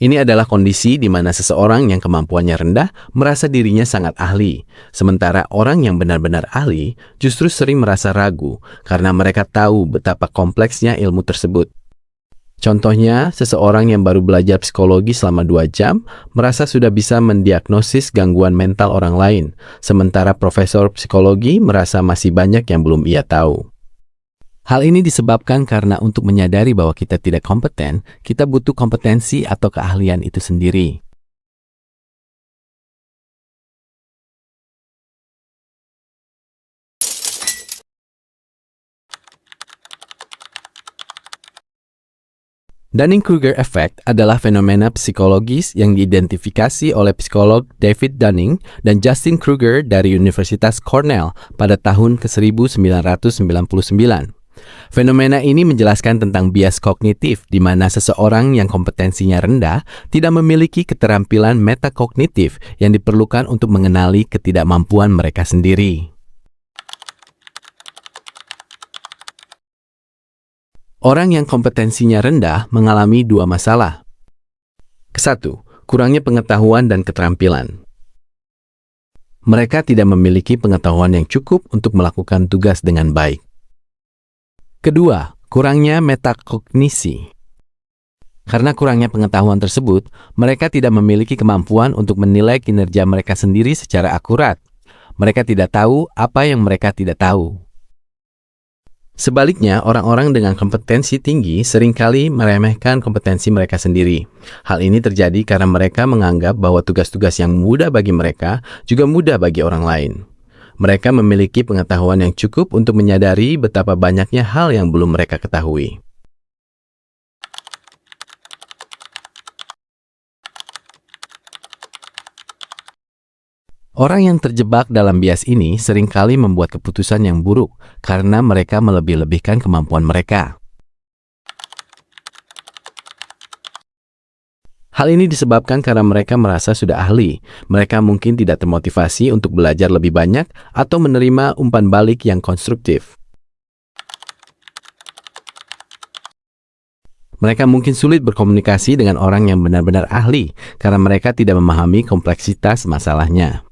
Ini adalah kondisi di mana seseorang yang kemampuannya rendah merasa dirinya sangat ahli, sementara orang yang benar-benar ahli justru sering merasa ragu karena mereka tahu betapa kompleksnya ilmu tersebut. Contohnya, seseorang yang baru belajar psikologi selama 2 jam merasa sudah bisa mendiagnosis gangguan mental orang lain, sementara profesor psikologi merasa masih banyak yang belum ia tahu. Hal ini disebabkan karena untuk menyadari bahwa kita tidak kompeten, kita butuh kompetensi atau keahlian itu sendiri. Dunning-Kruger Effect adalah fenomena psikologis yang diidentifikasi oleh psikolog David Dunning dan Justin Kruger dari Universitas Cornell pada tahun ke-1999. Fenomena ini menjelaskan tentang bias kognitif di mana seseorang yang kompetensinya rendah tidak memiliki keterampilan metakognitif yang diperlukan untuk mengenali ketidakmampuan mereka sendiri. Orang yang kompetensinya rendah mengalami 2 masalah. Ke-1, kurangnya pengetahuan dan keterampilan. Mereka tidak memiliki pengetahuan yang cukup untuk melakukan tugas dengan baik. Kedua, kurangnya metakognisi. Karena kurangnya pengetahuan tersebut, mereka tidak memiliki kemampuan untuk menilai kinerja mereka sendiri secara akurat. Mereka tidak tahu apa yang mereka tidak tahu. Sebaliknya, orang-orang dengan kompetensi tinggi seringkali meremehkan kompetensi mereka sendiri. Hal ini terjadi karena mereka menganggap bahwa tugas-tugas yang mudah bagi mereka juga mudah bagi orang lain. Mereka memiliki pengetahuan yang cukup untuk menyadari betapa banyaknya hal yang belum mereka ketahui. Orang yang terjebak dalam bias ini seringkali membuat keputusan yang buruk karena mereka melebih-lebihkan kemampuan mereka. Hal ini disebabkan karena mereka merasa sudah ahli. Mereka mungkin tidak termotivasi untuk belajar lebih banyak atau menerima umpan balik yang konstruktif. Mereka mungkin sulit berkomunikasi dengan orang yang benar-benar ahli karena mereka tidak memahami kompleksitas masalahnya.